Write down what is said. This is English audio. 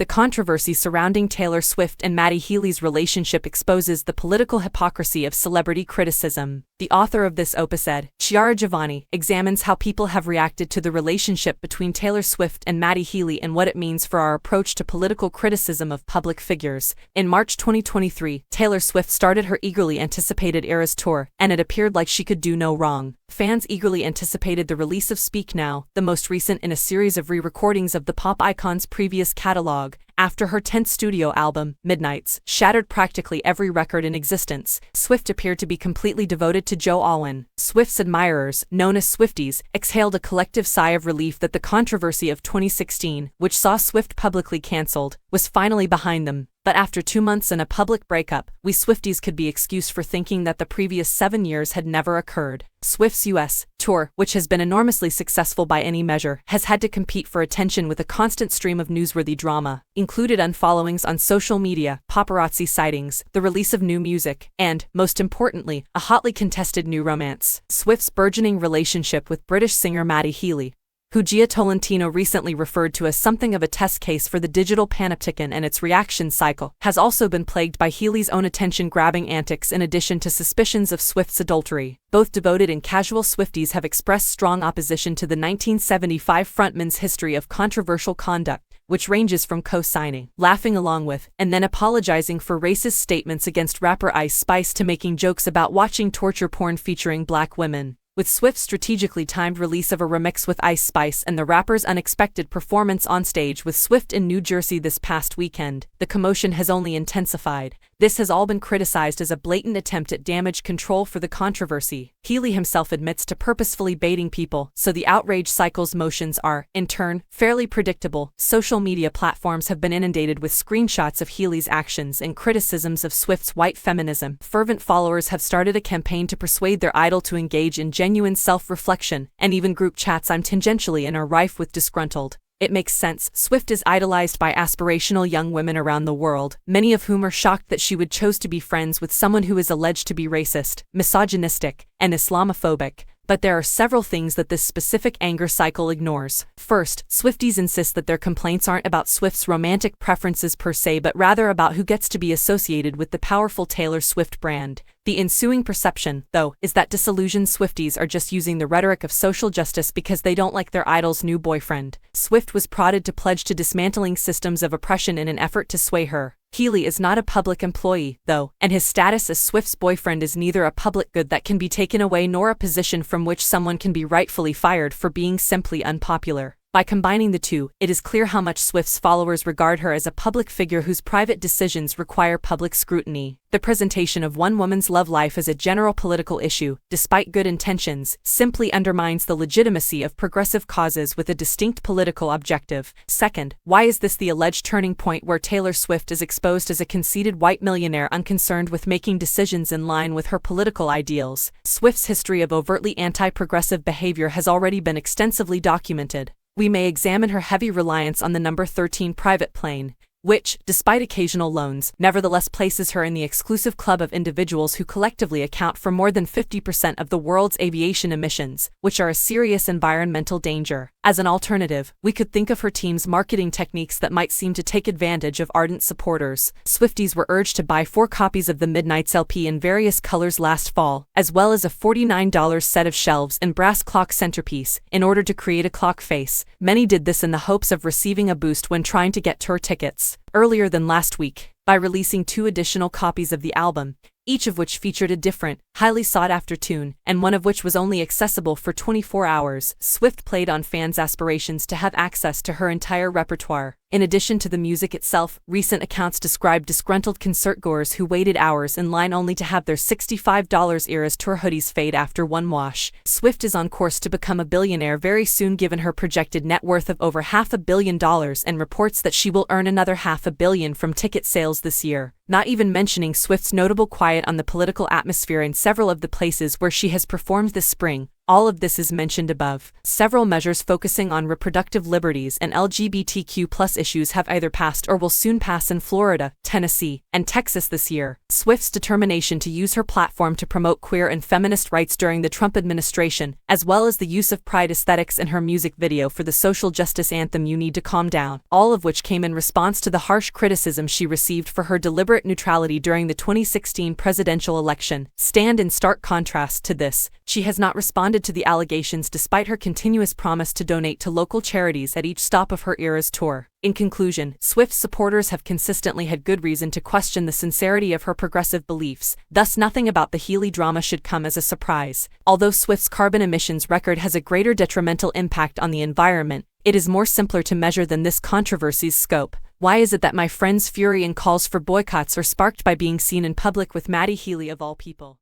The controversy surrounding Taylor Swift and Matty Healy's relationship exposes the political hypocrisy of celebrity criticism. The author of this opus ed, Chiara Giovanni, examines how people have reacted to the relationship between Taylor Swift and Matty Healy and what it means for our approach to political criticism of public figures. In March 2023, Taylor Swift started her eagerly anticipated Eras Tour, and it appeared like she could do no wrong. Fans eagerly anticipated the release of Speak Now, the most recent in a series of re-recordings of the pop icon's previous catalog. After her 10th studio album, Midnights, shattered practically every record in existence, Swift appeared to be completely devoted to Joe Alwyn. Swift's admirers, known as Swifties, exhaled a collective sigh of relief that the controversy of 2016, which saw Swift publicly cancelled, was finally behind them. But after 2 months and a public breakup, we Swifties could be excused for thinking that the previous 7 years had never occurred. Swift's U.S. tour, which has been enormously successful by any measure, has had to compete for attention with a constant stream of newsworthy drama, included unfollowings on social media, paparazzi sightings, the release of new music, and, most importantly, a hotly contested new romance. Swift's burgeoning relationship with British singer Matty Healy, who Gia Tolentino recently referred to as something of a test case for the digital panopticon and its reaction cycle, has also been plagued by Healy's own attention-grabbing antics in addition to suspicions of Swift's adultery. Both devoted and casual Swifties have expressed strong opposition to the 1975 frontman's history of controversial conduct, which ranges from co-signing, laughing along with, and then apologizing for racist statements against rapper Ice Spice to making jokes about watching torture porn featuring black women. With Swift's strategically timed release of a remix with Ice Spice and the rapper's unexpected performance on stage with Swift in New Jersey this past weekend, the commotion has only intensified. This has all been criticized as a blatant attempt at damage control for the controversy. Healy himself admits to purposefully baiting people, so the outrage cycle's motions are, in turn, fairly predictable. Social media platforms have been inundated with screenshots of Healy's actions and criticisms of Swift's white feminism. Fervent followers have started a campaign to persuade their idol to engage in genuine self-reflection, and even group chats I'm tangentially in are rife with disgruntled. It makes sense. Swift is idolized by aspirational young women around the world, many of whom are shocked that she would choose to be friends with someone who is alleged to be racist, misogynistic, and Islamophobic. But there are several things that this specific anger cycle ignores. First, Swifties insist that their complaints aren't about Swift's romantic preferences per se but rather about who gets to be associated with the powerful Taylor Swift brand. The ensuing perception, though, is that disillusioned Swifties are just using the rhetoric of social justice because they don't like their idol's new boyfriend. Swift was prodded to pledge to dismantling systems of oppression in an effort to sway her. Healy is not a public employee, though, and his status as Swift's boyfriend is neither a public good that can be taken away nor a position from which someone can be rightfully fired for being simply unpopular. By combining the two, it is clear how much Swift's followers regard her as a public figure whose private decisions require public scrutiny. The presentation of one woman's love life as a general political issue, despite good intentions, simply undermines the legitimacy of progressive causes with a distinct political objective. Second, why is this the alleged turning point where Taylor Swift is exposed as a conceited white millionaire unconcerned with making decisions in line with her political ideals? Swift's history of overtly anti-progressive behavior has already been extensively documented. We may examine her heavy reliance on the number 13 private plane, which, despite occasional loans, nevertheless places her in the exclusive club of individuals who collectively account for more than 50% of the world's aviation emissions, which are a serious environmental danger. As an alternative, we could think of her team's marketing techniques that might seem to take advantage of ardent supporters. Swifties were urged to buy 4 copies of the Midnights LP in various colors last fall, as well as a $49 set of shelves and brass clock centerpiece, in order to create a clock face. Many did this in the hopes of receiving a boost when trying to get tour tickets. Earlier than last week, by releasing 2 additional copies of the album, each of which featured a different, highly sought-after tune, and one of which was only accessible for 24 hours, Swift played on fans' aspirations to have access to her entire repertoire. In addition to the music itself, recent accounts described disgruntled concertgoers who waited hours in line only to have their $65 Eras Tour hoodies fade after one wash. Swift is on course to become a billionaire very soon given her projected net worth of over $500 million and reports that she will earn another $500 million from ticket sales this year. Not even mentioning Swift's notable quiet on the political atmosphere in several of the places where she has performed this spring, All of this is mentioned above. Several measures focusing on reproductive liberties and LGBTQ+ issues have either passed or will soon pass in Florida, Tennessee, and Texas this year. Swift's determination to use her platform to promote queer and feminist rights during the Trump administration, as well as the use of pride aesthetics in her music video for the social justice anthem You Need to Calm Down, all of which came in response to the harsh criticism she received for her deliberate neutrality during the 2016 presidential election, stand in stark contrast to this. She has not responded to the allegations despite her continuous promise to donate to local charities at each stop of her Eras tour. In conclusion, Swift's supporters have consistently had good reason to question the sincerity of her progressive beliefs, thus nothing about the Healy drama should come as a surprise. Although Swift's carbon emissions record has a greater detrimental impact on the environment, it is more simpler to measure than this controversy's scope. Why is it that my friend's fury and calls for boycotts are sparked by being seen in public with Matty Healy of all people?